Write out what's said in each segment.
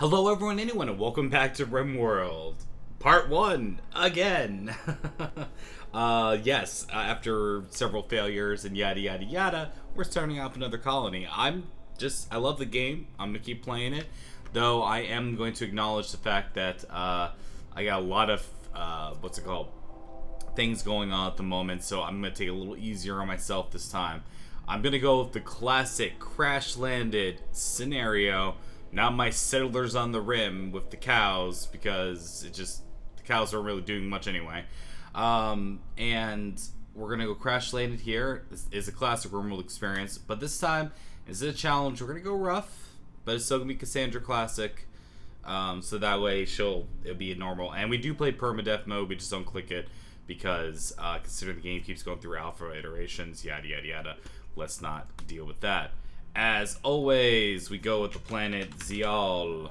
Hello everyone, anyone, and welcome back to RimWorld. Part 1, again! Yes, after several failures and yada yada yada, we're starting off another colony. I love the game, I'm gonna keep playing it, though I am going to acknowledge the fact that, I got a lot of, things going on at the moment, so I'm gonna take it a little easier on myself this time. I'm gonna go with the classic crash-landed scenario. Not my settlers on the rim with the cows, because the cows aren't really doing much anyway. And we're gonna go crash landed here. This is a classic RimWorld experience, but this time instead of challenge, we're gonna go rough, but it's still gonna be Cassandra classic. So that way it'll be a normal. And we do play permadeath mode. We just don't click it because considering the game keeps going through alpha iterations, yada yada yada. Let's not deal with that. As always, we go with the planet Ziyal,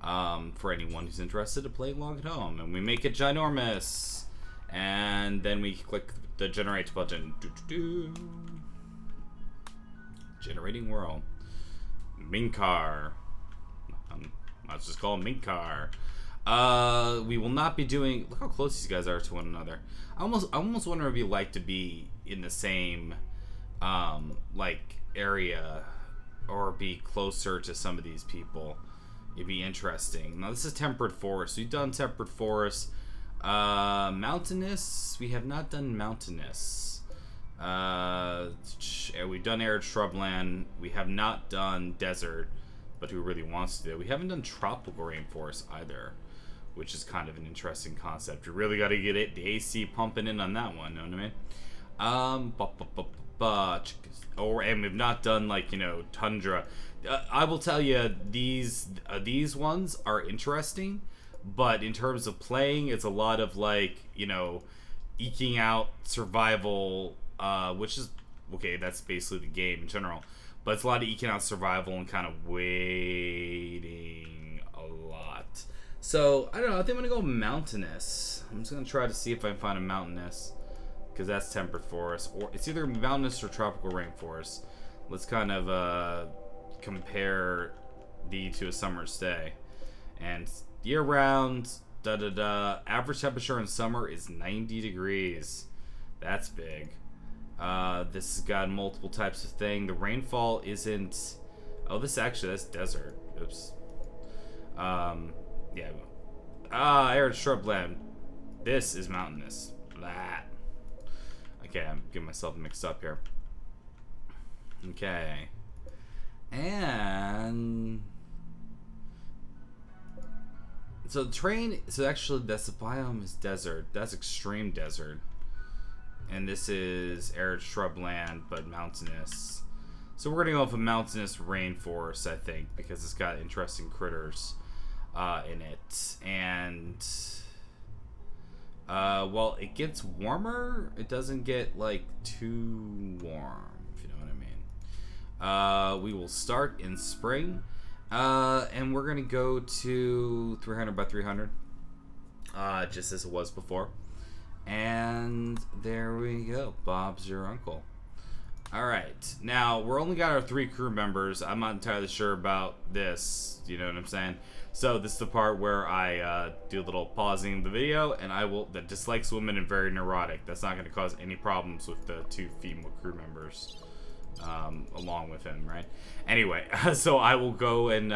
for anyone who's interested to play along at home. And we make it ginormous. And then we click the generate button. Generating world. Minkar. Let's just call him Minkar. We will not be doing... Look how close these guys are to one another. I almost wonder if you'd like to be in the same, area or be closer to some of these people. It'd be interesting. Now this is temperate forest. We've done temperate forest. Mountainous, we have not done mountainous. We've done arid shrubland. We have not done desert, but who really wants to do it? We haven't done tropical rainforest either, which is kind of an interesting concept. You really got to get the AC pumping in on that one, know what I mean? And we've not done tundra. I will tell you, these ones are interesting, but in terms of playing, it's a lot of eking out survival, which is okay. That's basically the game in general, but it's a lot of eking out survival and kind of waiting a lot. So I don't know. I think I'm gonna go mountainous. I'm just gonna try to see if I can find a mountainous, because that's temperate forest, or it's either mountainous or tropical rainforest. Let's kind of compare to a summer stay. And year-round, average temperature in summer is 90 degrees. That's big. This has got multiple types of thing. The rainfall isn't... Oh, that's desert. Oops. Yeah. Arid shrubland. This is mountainous. That. Okay, I'm getting myself mixed up here. Okay. And... So the terrain... So actually, that's the biome is desert. That's extreme desert. And this is arid shrubland, but mountainous. So we're going to go with a mountainous rainforest, I think, because it's got interesting critters in it. And... well, it gets warmer. It doesn't get, too warm, if you know what I mean. We will start in spring. And we're going to go to 300 by 300. Just as it was before. And there we go. Bob's your uncle. Alright. Now, we're only got our 3 crew members. I'm not entirely sure about this. You know what I'm saying? So this is the part where I do a little pausing of the video, and that dislikes women and very neurotic. That's not going to cause any problems with the 2 female crew members along with him, right? Anyway, so I will go and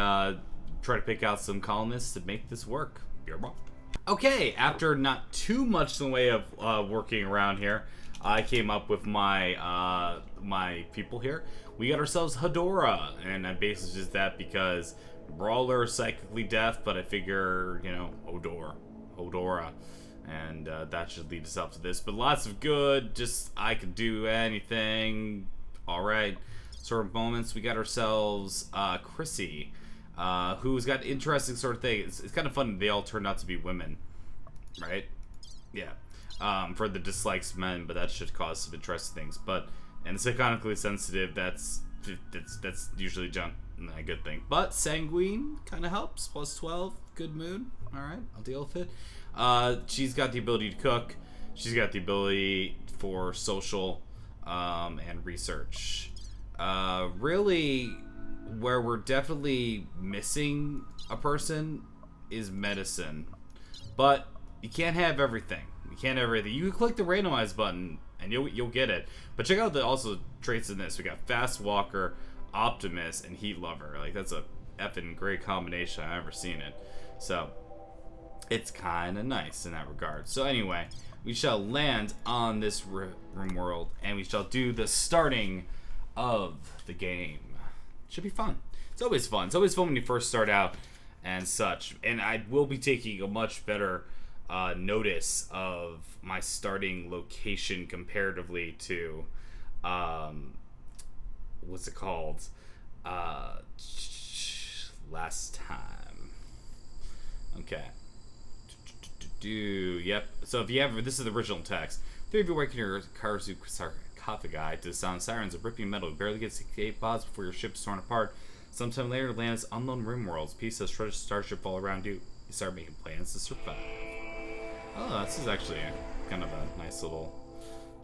try to pick out some colonists to make this work. Okay, after not too much in the way of working around here, I came up with my my people here. We got ourselves Hedora, and I basically just that because Brawler is psychically deaf, but I figure, Hedora, and that should lead us up to this. But lots of good, just I could do anything. Alright, sort of moments. We got ourselves Chrissy, who's got interesting sort of thing. It's kind of fun they all turned out to be women, right? Yeah. For the dislikes men, but that should cause some interesting things. And it's iconically sensitive, that's usually a good thing. But sanguine kind of helps. Plus 12, good mood. Alright, I'll deal with it. She's got the ability to cook. She's got the ability for social and research. Really, where we're definitely missing a person is medicine. But you can't have everything. You can't have everything. You can click the randomize button and you'll get it. But check out the also traits in this. We got fast walker, optimist, and heat lover. Like, that's a effing great combination. I've never seen it. So it's kind of nice in that regard. So anyway, we shall land on this RimWorld and we shall do the starting of the game. Should be fun. It's always fun. It's always fun when you first start out and such. And I will be taking a much better notice of my starting location comparatively to what's it called? Last time. Okay. Yep. So if you have, this is the original text. Three of you working your Karzu sarcophagi to the sound sirens of ripping metal. You barely get to escape pods before your ship's torn apart. Sometime later, land is unknown RimWorlds. Pieces of shredded starship all around you. You start making plans to survive. Oh, this is actually kind of a nice little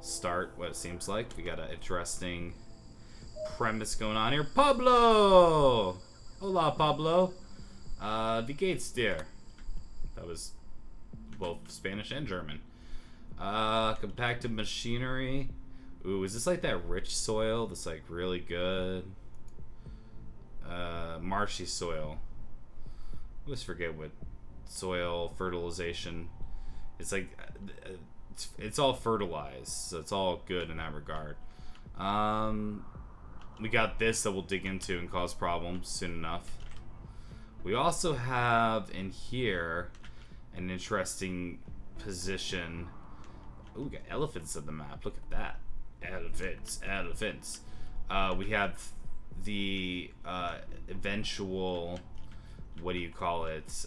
start, what it seems like. We got an interesting premise going on here. Pablo! Hola, Pablo. Wie geht's dir? That was both Spanish and German. Compacted machinery. Ooh, is this like that rich soil that's like really good? Marshy soil. I always forget what soil fertilization. It's like it's all fertilized, so it's all good in that regard. We got this that we'll dig into and cause problems soon enough. We also have in here an interesting position. Ooh, we got elephants on the map. Look at that. Elephants. We have the eventual, what do you call it?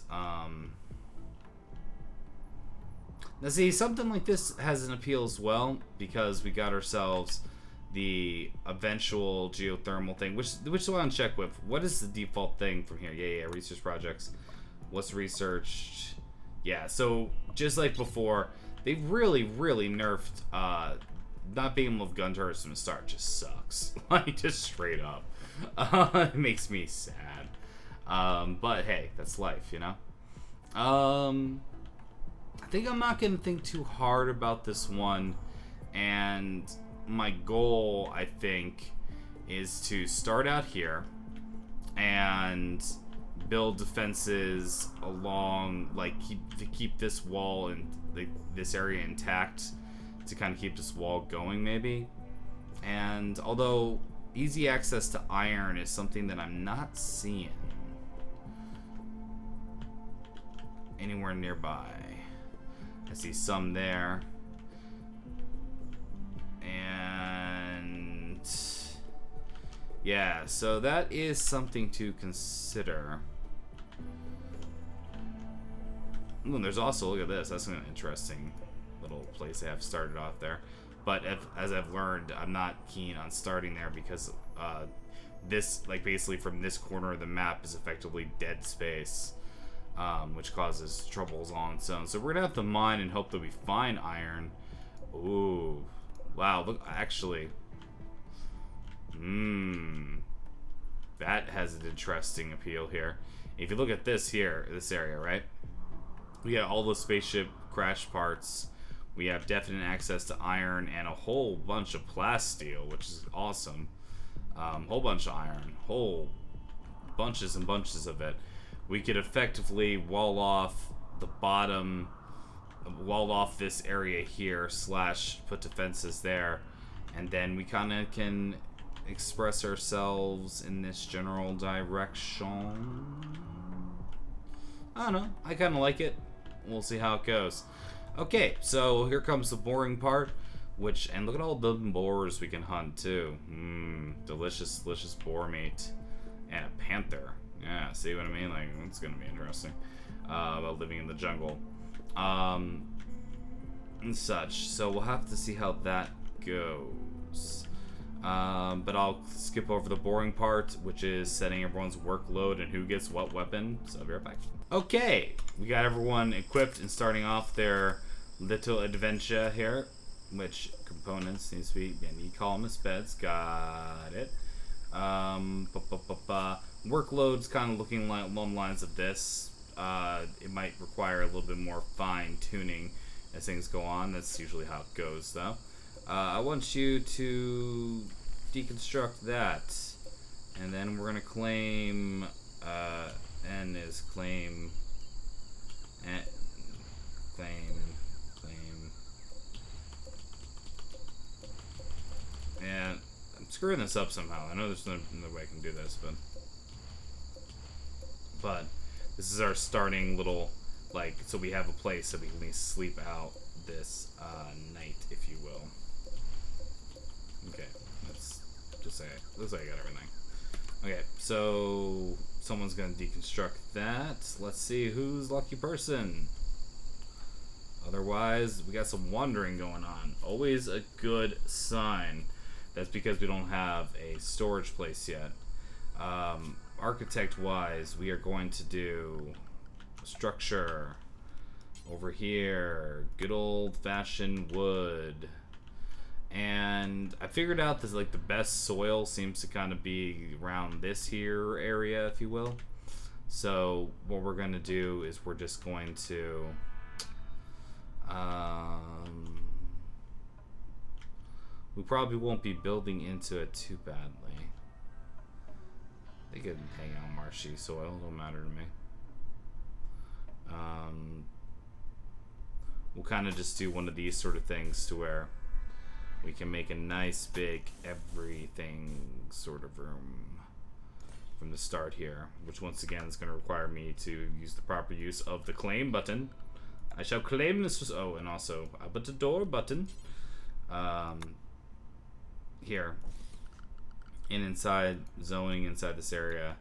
Now see, something like this has an appeal as well, because we got ourselves the eventual geothermal thing, which I want to check with. What is the default thing from here? Yeah, research projects. What's researched? Yeah, so just like before, they really nerfed not being able to have gun turrets from the start. Just sucks. Like, just straight up. It makes me sad. But hey, that's life, you know? I think I'm not going to think too hard about this one, and my goal, I think, is to start out here and build defenses along, like, keep this wall and this area intact, to kind of keep this wall going, maybe. And although easy access to iron is something that I'm not seeing anywhere nearby. I see some there. And yeah, so that is something to consider. Ooh, there's also, look at this, that's an interesting little place they have started off there. But as I've learned, I'm not keen on starting there because this, like, basically from this corner of the map is effectively dead space. Which causes troubles on its own. So we're gonna have to mine and hope that we find iron. Ooh, wow! Look, actually, that has an interesting appeal here. If you look at this here, this area, right? We got all the spaceship crash parts. We have definite access to iron and a whole bunch of plasteel, which is awesome. Whole bunch of iron, whole bunches and bunches of it. We could effectively wall off the bottom, wall off this area here, / put defenses there, and then we kind of can express ourselves in this general direction. I don't know. I kind of like it. We'll see how it goes. Okay, so here comes the boring part, and look at all the boars we can hunt too. Delicious boar meat, and a panther. Yeah, see what I mean? Like, it's gonna be interesting about living in the jungle and such. So we'll have to see how that goes. But I'll skip over the boring part, which is setting everyone's workload and who gets what weapon. So I'll be right back. Okay, we got everyone equipped and starting off their little adventure here. Which components needs to be? Yeah, need columnist beds. Got it. Workload's kind of looking like along the lines of this. It might require a little bit more fine tuning as things go on. That's usually how it goes, though. I want you to deconstruct that, and then we're gonna claim N is claim and I'm screwing this up somehow. I know there's no way I can do this, but this is our starting little, like, so we have a place so we can at least sleep out this night, if you will. Okay, let's just say it. Looks like I got everything. Okay, so someone's gonna deconstruct that. Let's see who's lucky person. Otherwise, we got some wandering going on. Always a good sign. That's because we don't have a storage place yet. Architect-wise, we are going to do structure over here. Good old-fashioned wood. And I figured out that, like, the best soil seems to kind of be around this here area, if you will. So what we're going to do is we're just going to we probably won't be building into it too badly. They could hang out marshy soil, don't matter to me. We'll kind of just do one of these sort of things to where we can make a nice big everything sort of room from the start here, which once again is going to require me to use the proper use of the claim button. I shall claim this. Oh, and also up at the door button. Here. And inside, zoning inside this area,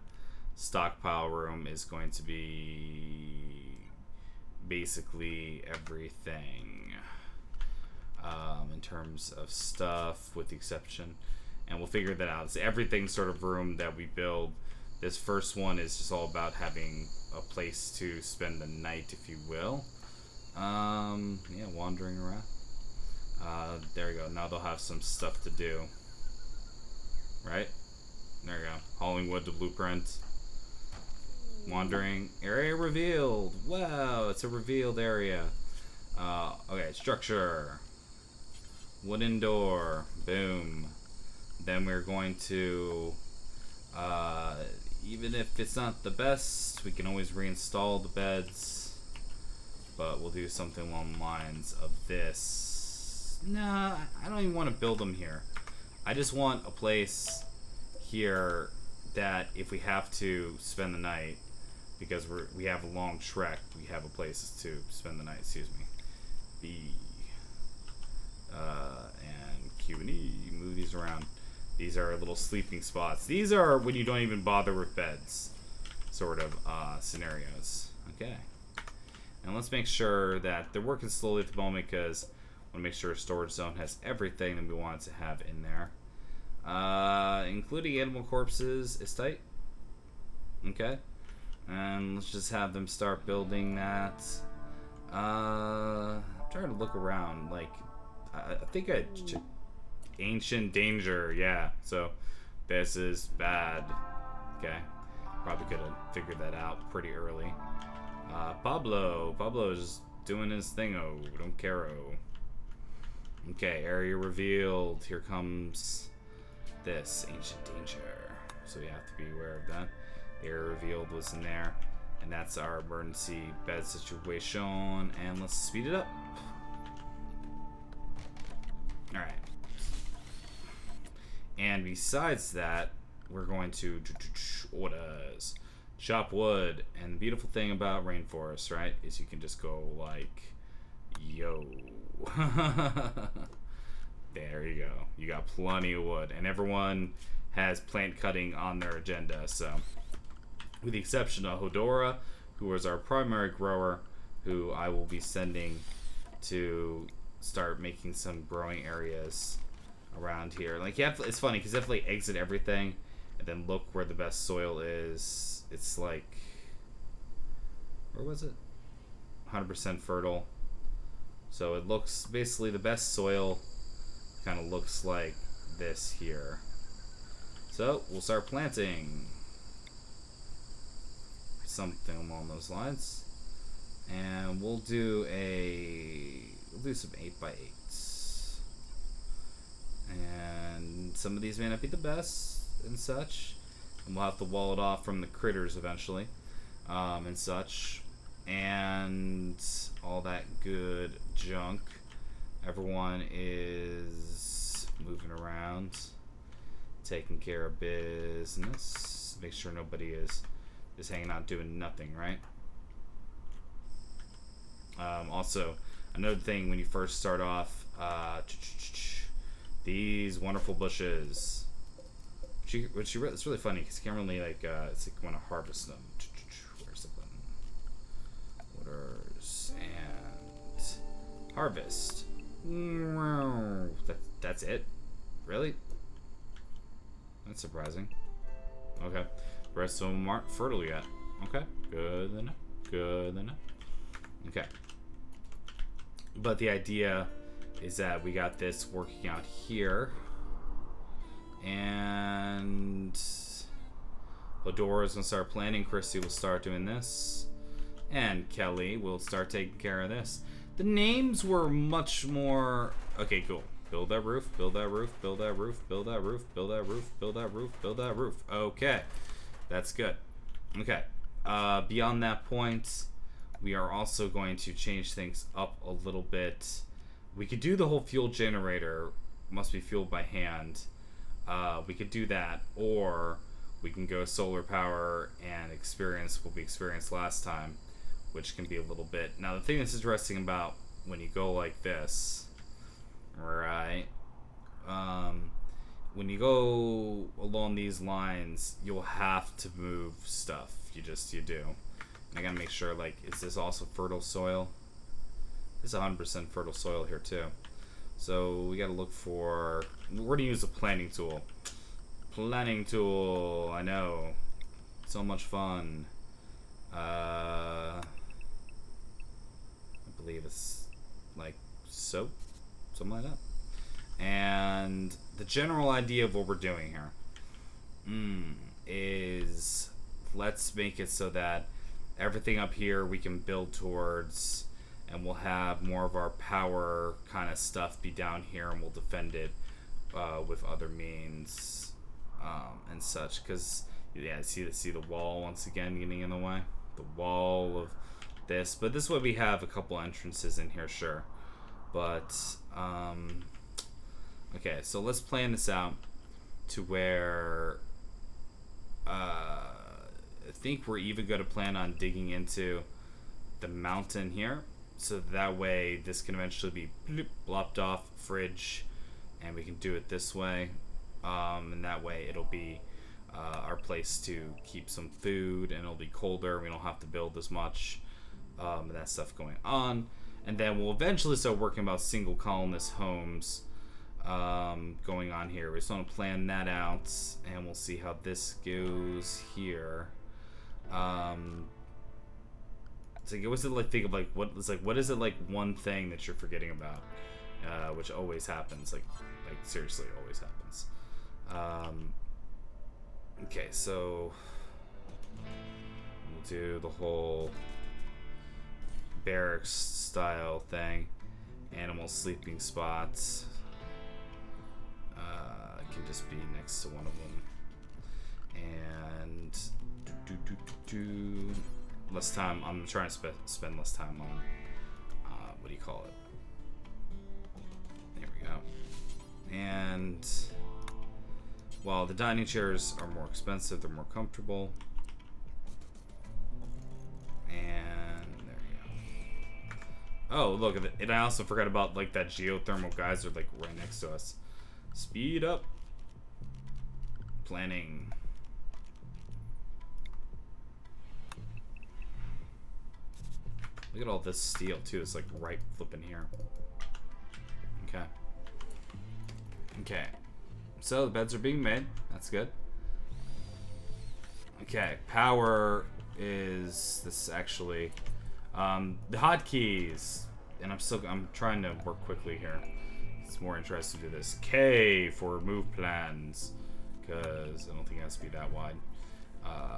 stockpile room is going to be basically everything. In terms of stuff, with the exception, and we'll figure that out. It's everything sort of room that we build. This first one is just all about having a place to spend the night, if you will. Yeah, wandering around. There we go. Now they'll have some stuff to do. Right? There we go. Hauling wood to blueprint. Wandering. Area revealed. Wow, it's a revealed area. Okay, structure. Wooden door. Boom. Then we're going to, even if it's not the best, we can always reinstall the beds. But we'll do something along the lines of this. Nah, I don't even want to build them here. I just want a place here that if we have to spend the night, because we have a long trek, we have a place to spend the night, excuse me. B. And Q and E, move these around. These are little sleeping spots. These are when you don't even bother with beds, sort of scenarios. Okay. And let's make sure that they're working slowly at the moment because I want to make sure storage zone has everything that we want it to have in there. Including animal corpses is tight. Okay. And let's just have them start building that. I'm trying to look around. Like, I think ancient danger. Yeah. So this is bad. Okay. Probably could have figured that out pretty early. Pablo is doing his thing. Oh, don't care. Okay. Area revealed. Here comes this ancient danger. So you have to be aware of that. The area revealed was in there, and that's our emergency bed situation. And let's speed it up. All right. And besides that, we're going to orders, chop wood. And the beautiful thing about rainforest, right, is you can just go like, yo. There you go. You got plenty of wood, and everyone has plant cutting on their agenda. So, with the exception of Hodora, who is our primary grower, who I will be sending to start making some growing areas around here. Like, it's funny because you have to like exit everything and then look where the best soil is. It's like, where was it? 100% fertile. So it looks basically the best soil kind of looks like this here. So we'll start planting something along those lines, and we'll do some 8x8s, and some of these may not be the best and such, and we'll have to wall it off from the critters eventually, and such, and all that good junk. Everyone is moving around, taking care of business. Make sure nobody is hanging out doing nothing, right? Also, another thing when you first start off, these wonderful bushes. It's really funny because you can't really it's like want to harvest them. Where's the button? Orders and harvest. That's it? Really? That's surprising. Okay. The rest of them aren't fertile yet. Okay. Good enough. Good enough. Okay. But the idea is that we got this working out here. And Ladora's going to start planning. Christy will start doing this. And Kelly will start taking care of this. The names were much more... Okay, cool. Build that roof, build that roof, build that roof, build that roof, build that roof, build that roof, build that roof. Okay. That's good. Okay. Beyond that point, we are also going to change things up a little bit. We could do the whole fuel generator. Must be fueled by hand. We could do that, or we can go solar power and experience what we experienced last time, which can be a little bit. Now, the thing that's interesting about when you go like this, right? When you go along these lines, you'll have to move stuff. You do. And I gotta make sure, like, is this also fertile soil? This is 100% fertile soil here too. So we gotta look for. We're gonna use a planning tool. Planning tool. I know. So much fun. I believe it's like soap, something like that. And the general idea of what we're doing here is let's make it so that everything up here we can build towards, and we'll have more of our power kind of stuff be down here, and we'll defend it with other means and such. Because yeah, see the wall once again getting in the way. The wall of this, but this way we have a couple entrances in here, sure. But okay, so let's plan this out to where I think we're even going to plan on digging into the mountain here, so that way this can eventually be blopped off fridge, and we can do it this way, and that way it'll be our place to keep some food, and it'll be colder. We don't have to build as much, and that stuff going on. And then we'll eventually start working about single colonist homes going on here. We just want to plan that out, and we'll see how this goes here. It's like, what's it like? Think of like what is it like one thing that you're forgetting about, which always happens. Like seriously, always happens. Okay, so we'll do the whole barracks style thing. Animal sleeping spots. Can just be next to one of them. And less time. I'm trying to spend less time on what do you call it? There we go. And while the dining chairs are more expensive, they're more comfortable. And there you go. Oh, look at it. And I also forgot about like that geothermal geyser like right next to us. Speed up. Planning. Look at all this steel too. It's like right flipping here. Okay. Okay. So the beds are being made. That's good. Okay. Power is this actually. The hotkeys. And I'm trying to work quickly here. It's more interesting to do this. K for remove plans. because I don't think it has to be that wide.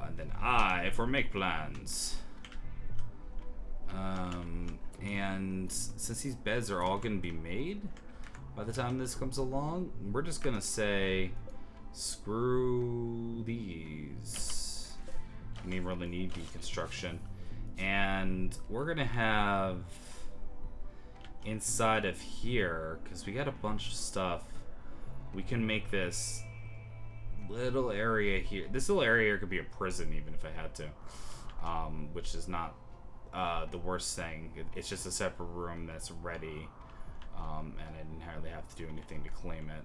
And then I for make plans. And since these beds are all going to be made by the time this comes along, we're just going to say screw these. We really need deconstruction. And we're going to have inside of here, because we got a bunch of stuff, we can make this little area here. This little area here could be a prison even if I had to, which is not the worst thing. It's just a separate room that's ready, and I didn't hardly have to do anything to claim it.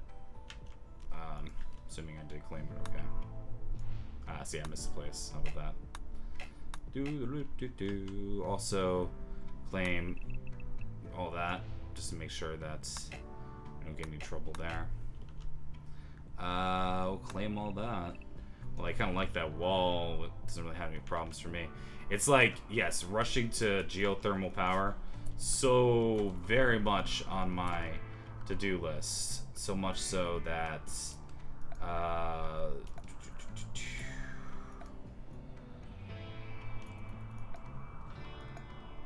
Assuming I did claim it, okay. See, I missed the place. How about that? Also, claim all that just to make sure that we don't get any trouble there. We'll claim all that. Well, I kind of like that wall. It doesn't really have any problems for me. It's like, yes, rushing to geothermal power, so very much on my to-do list. So much so that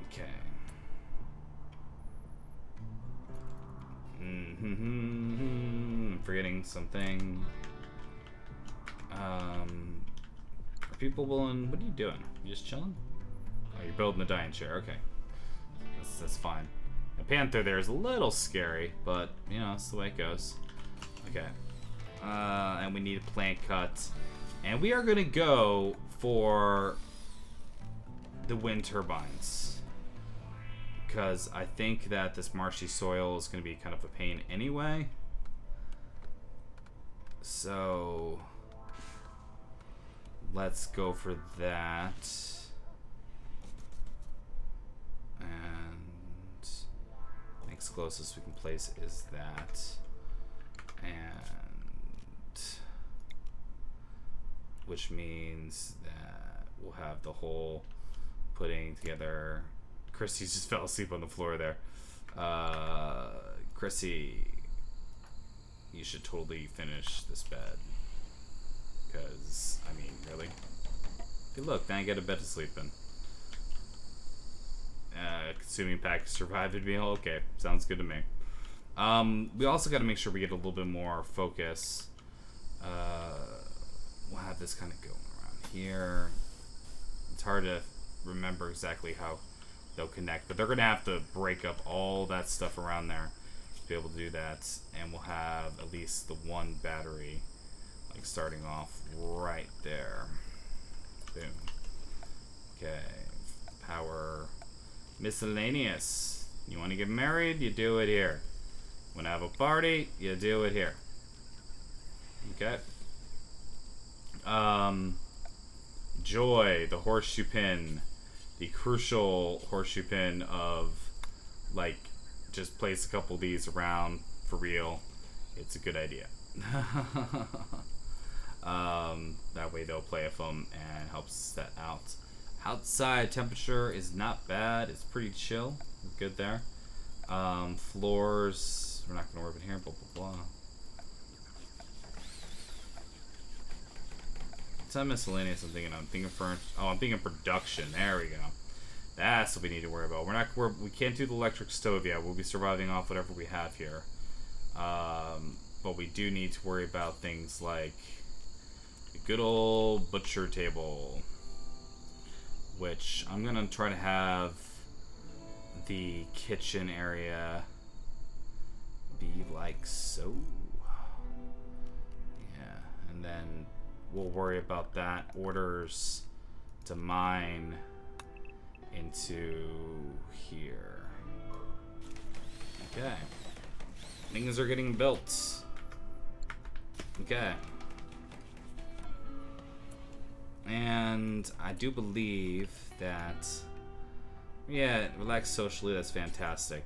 okay. Forgetting something. Are people willing? What are you doing? You just chilling? Oh, you're building the dining chair. Okay, that's fine. The panther there is a little scary, but you know, it's the way it goes. Okay. And we need a plank cut, and we are gonna go for the wind turbines, because I think that this marshy soil is gonna be kind of a pain anyway. So let's go for that. And next closest we can place is that. And which means that we'll have the whole putting together. Chrissy just fell asleep on the floor there. Chrissy, you should totally finish this bed. Because, I mean, really? Hey, look, now I get a bed to sleep in. Consuming package survived meal. Okay, sounds good to me. We also got to make sure we get a little bit more focus. We'll have this kind of going around here. It's hard to remember exactly how they'll connect, but they're going to have to break up all that stuff around there to be able to do that. And we'll have at least the one battery, like, starting off right there. Boom. Okay. Power. Miscellaneous. You want to get married? You do it here. Want to have a party? You do it here. Okay. Joy, the horseshoe pin. The crucial horseshoe pin of, like, just place a couple of these around for real. It's a good idea. That way they'll play with them and help set out. Outside temperature is not bad. It's pretty chill. Good there. Floors, we're not going to work in here. Blah, blah, blah. It's not miscellaneous. I'm thinking furniture. Oh, I'm thinking production. There we go. That's what we need to worry about. We can't do the electric stove yet. We'll be surviving off whatever we have here. But we do need to worry about things like the good old butcher table, which I'm gonna try to have the kitchen area be like so. Yeah, and then we'll worry about that. Orders to mine into here. Okay. Things are getting built. Okay. And I do believe that, yeah, relax socially, that's fantastic.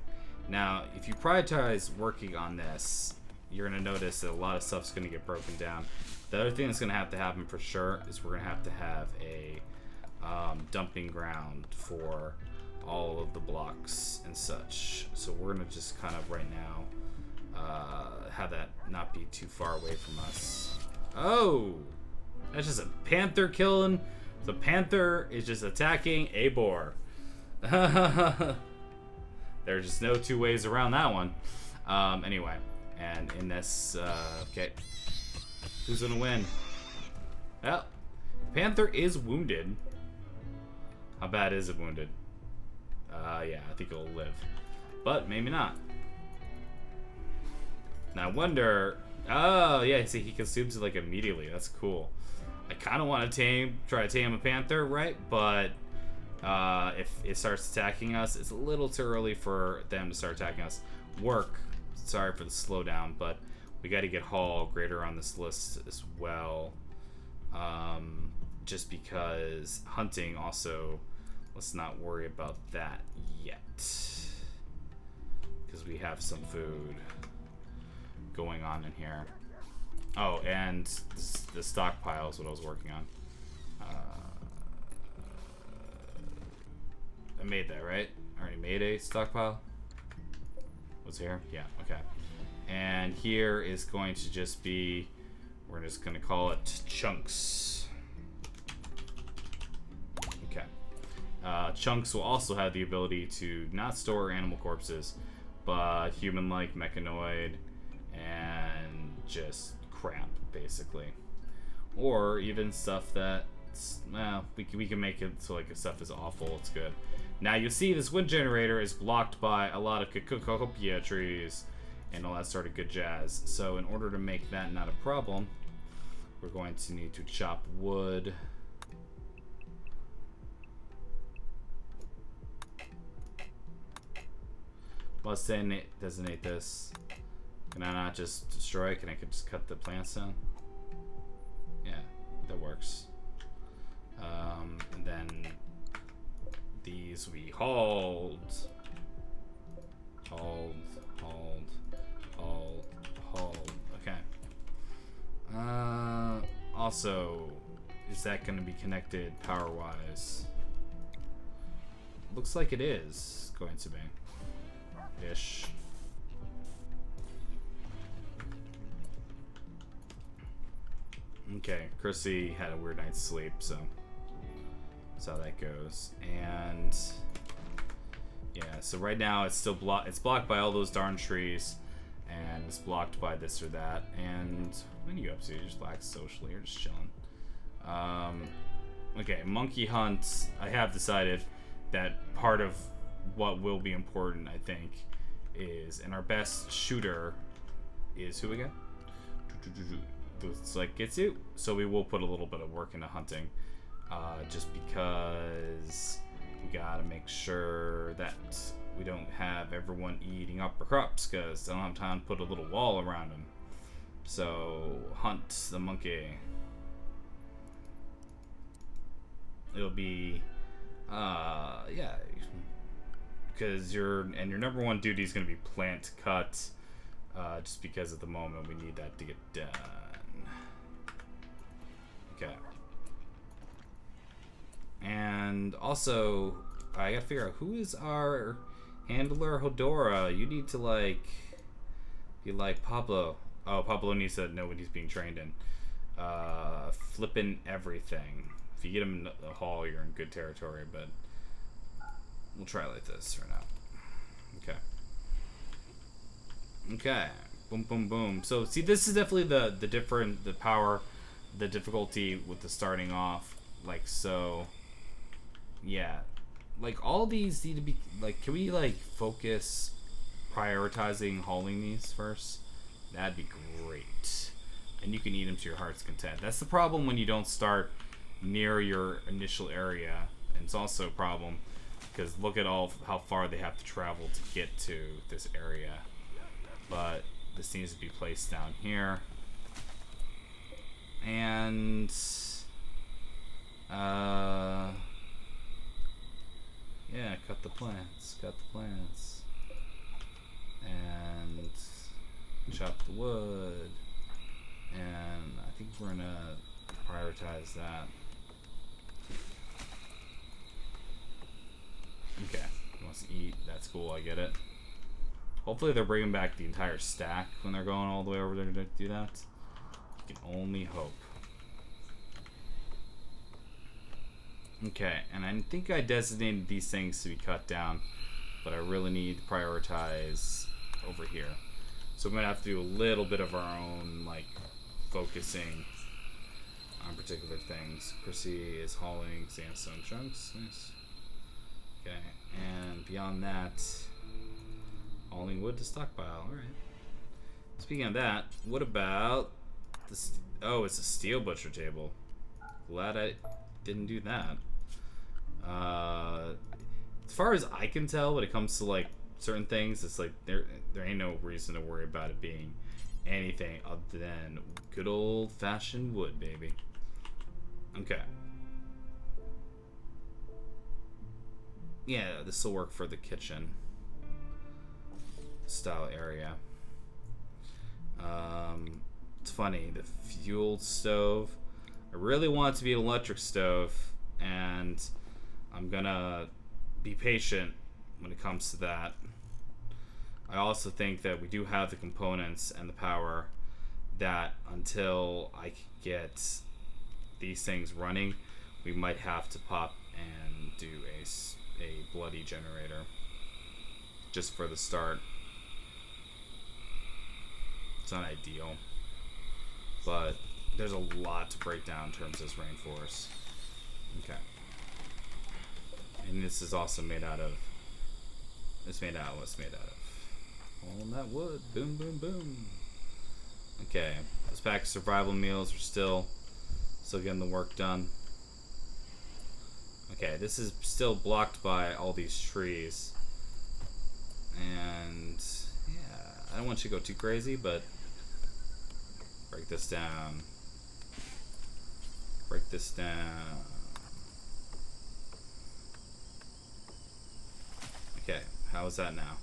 Now, if you prioritize working on this, you're going to notice that a lot of stuff's going to get broken down. The other thing that's going to have to happen for sure is we're going to have a dumping ground for all of the blocks and such. So we're going to just kind of right now have that not be too far away from us. Oh, that's just a panther killing. The panther is just attacking a boar. There's just no two ways around that one. Anyway, and in this, okay, who's gonna win? Well, panther is wounded. How bad is it wounded? Yeah, I think it'll live, but maybe not. Now I wonder. Oh yeah, see, he consumes it like immediately. That's cool. I kind of want to try to tame a panther, right? But if it starts attacking us, it's a little too early for them to start attacking us. Sorry for the slowdown, but we got to get Hall greater on this list as well. Just because hunting also, let's not worry about that yet. Because we have some food going on in here. Oh, and the stockpile is what I was working on. I made that, right? I already made a stockpile. What's here? Yeah, okay. And here is going to just be, we're just going to call it chunks. Okay. Chunks will also have the ability to not store animal corpses, but human-like, mechanoid, and just crap, basically. Or even stuff that, well, we can make it so like if stuff is awful, it's good. Now you see this wind generator is blocked by a lot of cacopia trees and all that sort of good jazz. So in order to make that not a problem, we're going to need to chop wood. Let's designate this. Can I not just destroy it? Can I just cut the plants down? Yeah, that works. And then these we hauled. Okay. Also, is that going to be connected power-wise? Looks like it is going to be. Ish. Okay, Chrissy had a weird night's sleep, so that's how that goes. And yeah, so right now it's still it's blocked by all those darn trees, and it's blocked by this or that. And what are you up to? You're just lax socially, you're just chilling. Okay, monkey hunt. I have decided that part of what will be important, I think, is, and our best shooter is who again? It's like gets you. So we will put a little bit of work into hunting, just because we gotta make sure that we don't have everyone eating up our crops, because I don't have time to put a little wall around them. So hunt the monkey. It'll be yeah, because your number one duty is going to be plant cut, just because at the moment we need that to get done. Okay. And also, I gotta figure out who is our handler. Hodora, you need to be like Pablo. Oh, Pablo needs to know what he's being trained in. Flipping everything. If you get him in the hall, you're in good territory, but we'll try like this for now. Okay. Okay. Boom, boom, boom. So, see, this is definitely the difficulty with the starting off. Like, so, yeah. Like, all these need to be, like, can we, focus prioritizing hauling these first? That'd be great. And you can eat them to your heart's content. That's the problem when you don't start near your initial area. And it's also a problem because look at how far they have to travel to get to this area. But this needs to be placed down here. And yeah, cut the plants, and chop the wood, and I think we're gonna prioritize that. Okay, he wants to eat, that's cool, I get it. Hopefully they're bringing back the entire stack when they're going all the way over there to do that. can only hope. Okay, and I think I designated these things to be cut down, but I really need to prioritize over here. So I'm gonna have to do a little bit of our own, like, focusing on particular things. Chrissy is hauling sandstone chunks. Nice. Okay, and beyond that, hauling wood to stockpile. Alright. Speaking of that, what about this? Oh, it's a steel butcher table. Glad I didn't do that. As far as I can tell, when it comes to like certain things, it's like there ain't no reason to worry about it being anything other than good old-fashioned wood, baby. Okay. Yeah, this will work for the kitchen style area. It's funny, the fuel stove, I really want it to be an electric stove, and I'm gonna be patient when it comes to that. I also think that we do have the components and the power that until I can get these things running, we might have to pop and do a bloody generator just for the start. It's not ideal, but there's a lot to break down in terms of this rainforest. Okay. And this is also made out of, what's made out of. All that wood. Boom, boom, boom. Okay. Those pack of survival meals are still getting the work done. Okay, this is still blocked by all these trees. And yeah, I don't want you to go too crazy, but break this down. Break this down. Okay, how is that now?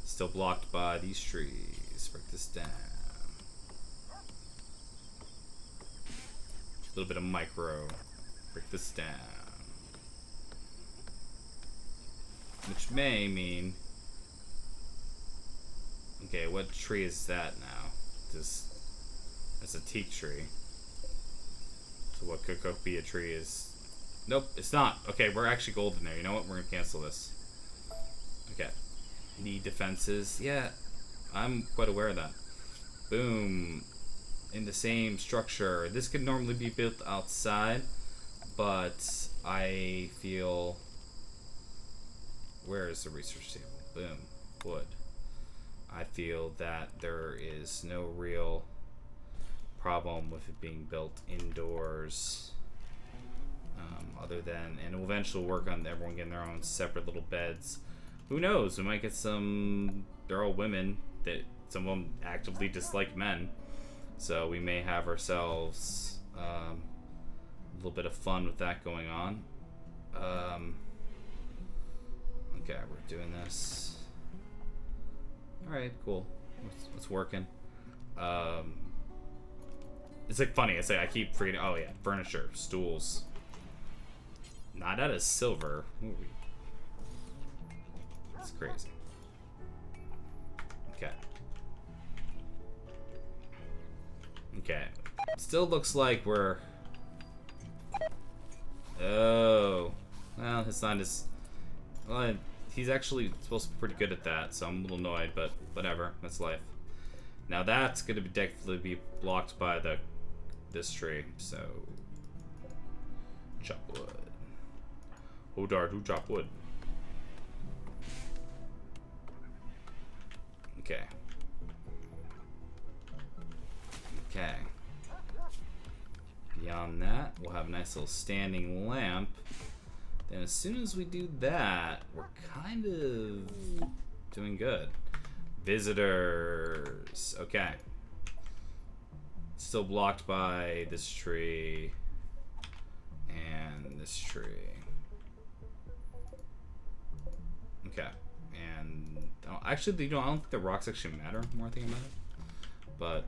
Still blocked by these trees. Break this down. A little bit of micro. Break this down. Which may mean... Okay, what tree is that now? That's a teak tree. So what could be a tree is... Nope, it's not. Okay, we're actually golden there. You know what? We're gonna cancel this. Okay. Need defenses. Yeah, I'm quite aware of that. Boom. In the same structure. This could normally be built outside, but I feel... Where is the research table? Boom. Wood. I feel that there is no real problem with it being built indoors. Other than, and we'll eventually work on everyone getting their own separate little beds. Who knows? We might get some. They're all women that some of them actively dislike men, so we may have ourselves a little bit of fun with that going on. Okay, we're doing this. All right, cool. It's working. It's like funny. I keep forgetting. Oh yeah, furniture, stools. Not out of silver. Ooh. It's crazy. Okay. Okay. Still looks like we're... Oh. Well, it's not as... Well, he's actually supposed to be pretty good at that, so I'm a little annoyed, but whatever. That's life. Now that's going to definitely be blocked by this tree, so... Chop wood. Oh, dart, who chop wood? Okay. Okay. Beyond that, we'll have a nice little standing lamp. Then as soon as we do that, we're kind of doing good. Visitors. Okay. Still blocked by this tree and this tree. Okay. And actually, I don't think the rocks actually matter more thinking about it. But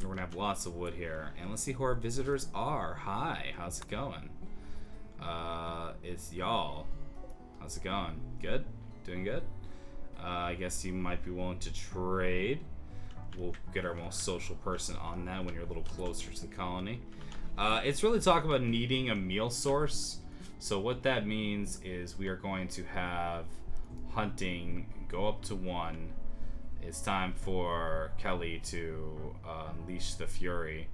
we're gonna have lots of wood here, and let's see who our visitors are. Hi, how's it going? It's y'all. How's it going? Good? Doing good? I guess you might be willing to trade. we'll get our most social person on that when you're a little closer to the colony. It's really talk about needing a meal source. So what that means is we are going to have hunting go up to 1. It's time for Kelly to unleash the fury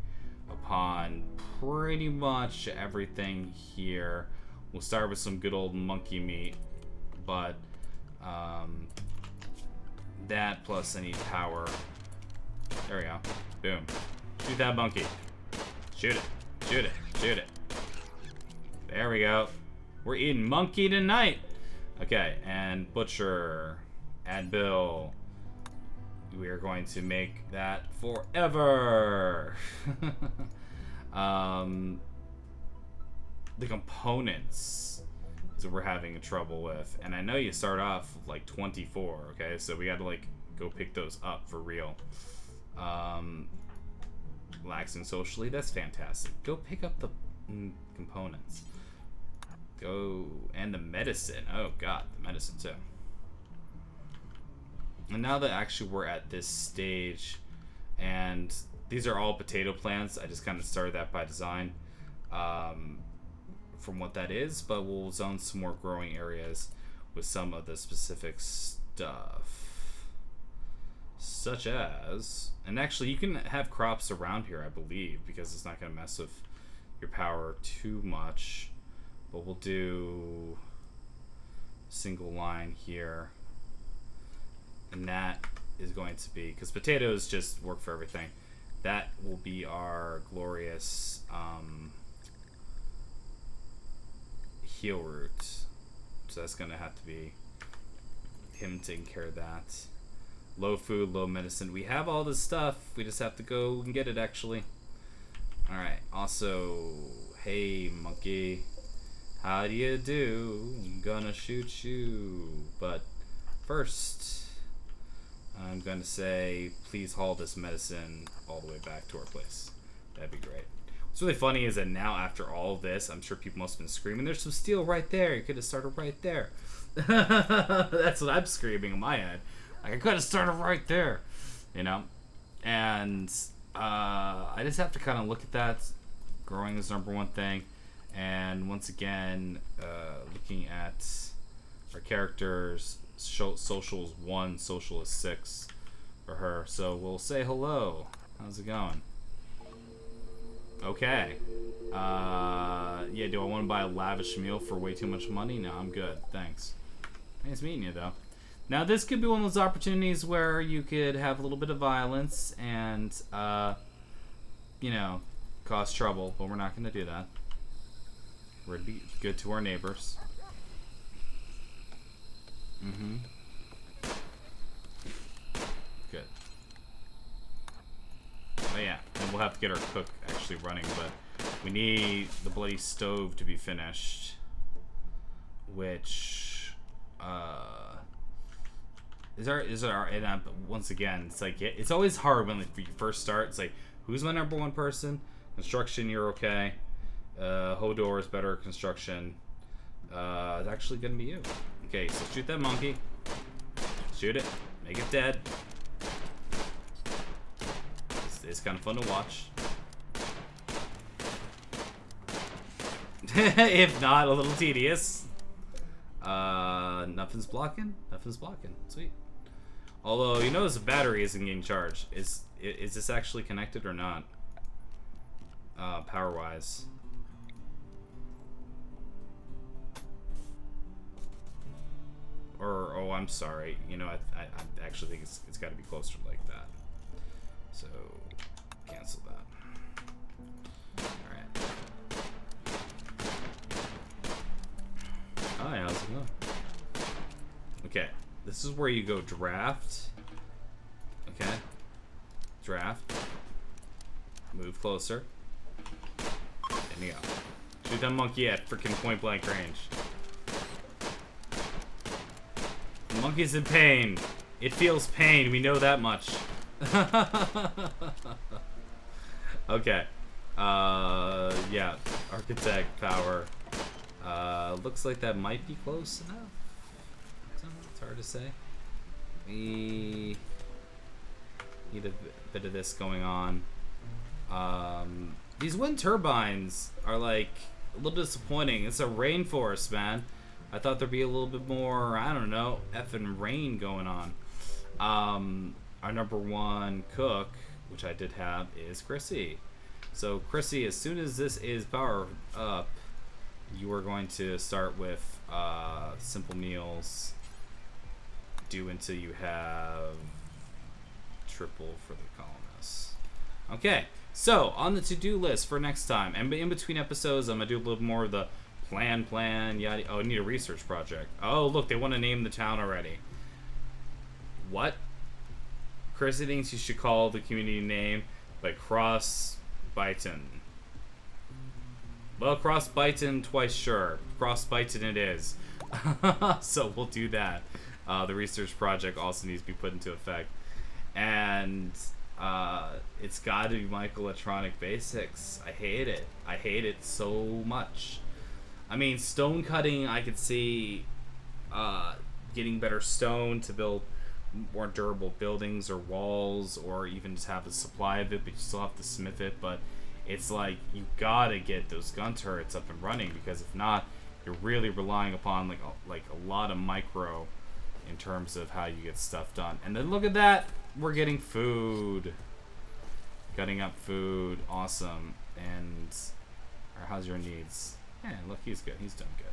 upon pretty much everything here. We'll start with some good old monkey meat, but that plus I need power. There we go. Boom. Shoot that monkey. Shoot it. Shoot it. Shoot it. There we go. We're eating monkey tonight. Okay, and butcher. Add bill. We are going to make that forever. The components is what we're having trouble with, and I know you start off with like 24. Okay, so we got to like go pick those up for real. Relaxing socially, that's fantastic. Go pick up the components. Go, and the medicine. Oh god, the medicine too. And now that actually we're at this stage, and these are all potato plants, I just kind of started that by design from what that is, but we'll zone some more growing areas with some of the specific stuff. Such as, and actually you can have crops around here, I believe, because it's not going to mess with your power too much. But we'll do single line here. And that is going to be, because potatoes just work for everything, that will be our glorious heal root. So that's going to have to be him taking care of that. Low food, low medicine. We have all this stuff. We just have to go and get it, actually. Alright, also, hey, monkey. How do you do? I'm gonna shoot you. But first, I'm going to say, please haul this medicine all the way back to our place. That'd be great. What's really funny is that now, after all of this, I'm sure people must have been screaming, there's some steel right there. You could have started right there. That's what I'm screaming in my head. Like, I could have started right there. You know? And I just have to kind of look at that. Growing is number one thing. And once again, looking at our characters, social is 1, social is 6 for her. So we'll say hello. How's it going? Okay. Yeah, do I want to buy a lavish meal for way too much money? No, I'm good. Thanks. Nice meeting you, though. Now, this could be one of those opportunities where you could have a little bit of violence and, you know, cause trouble, but we're not going to do that. We're going to be good to our neighbors. Mm-hmm. Good. Oh yeah, and we'll have to get our cook actually running, but we need the bloody stove to be finished. Which, is our and once again, it's like, it's always hard when you first start. It's like, who's my number one person? Construction, you're okay. Hodor is better construction. It's actually gonna be you. Okay, so shoot that monkey. Shoot it. Make it dead. It's kind of fun to watch. If not, a little tedious. Nothing's blocking. Nothing's blocking. Sweet. Although, you notice the battery isn't getting charged. Is this actually connected or not? Power-wise. Or, oh, I'm sorry. You know, I actually think it's got to be closer like that. So, cancel that. Alright. Hi, how's it going? Okay, this is where you go draft. Okay. Draft. Move closer. There you go. Shoot that monkey at freaking point blank range. The monkey's in pain. It feels pain, we know that much. Okay. Yeah. Architect power. Looks like that might be close enough. It's hard to say. Need a bit of this going on. These wind turbines are like a little disappointing. It's a rainforest, man. I thought there'd be a little bit more, I don't know, effing rain going on. Our number one cook, which I did have, is Chrissy. So Chrissy, as soon as this is powered up, you are going to start with simple meals. Do until you have triple for the colonists. Okay, so on the to-do list for next time, and in between episodes, I'm gonna do a little more of the plan, yada. Oh, I need a research project. Oh, look, they want to name the town already. What? Chrissy thinks you should call the community name like Cross Byton. Well, Cross Byton twice, sure. Cross Byton it is. So we'll do that. The research project also needs to be put into effect. And it's got to be Mike Electronic Basics. I hate it. I hate it so much. I mean, stone cutting, I could see getting better stone to build more durable buildings or walls, or even just have a supply of it, but you still have to smith it. But it's like, you gotta get those gun turrets up and running, because if not, you're really relying upon like a lot of micro in terms of how you get stuff done. And then look at that, we're getting food. Cutting up food, awesome. And how's your needs? Yeah, look, he's good. He's doing good.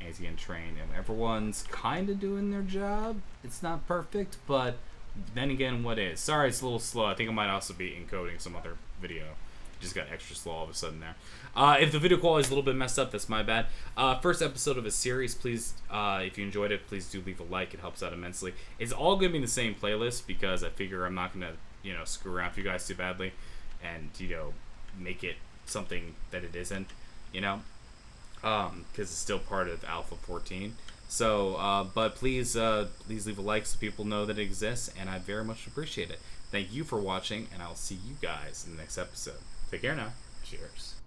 And he's getting trained, and everyone's kind of doing their job. It's not perfect, but then again, what is? Sorry, it's a little slow. I think I might also be encoding some other video. Just got extra slow all of a sudden there. If the video quality is a little bit messed up, that's my bad. First episode of a series. Please, if you enjoyed it, please do leave a like. It helps out immensely. It's all going to be in the same playlist, because I figure I'm not going to, screw around with you guys too badly and, make it something that it isn't, because it's still part of Alpha 14. So, but please leave a like so people know that it exists, and I very much appreciate it. Thank you for watching, and I'll see you guys in the next episode. Take care now. Cheers.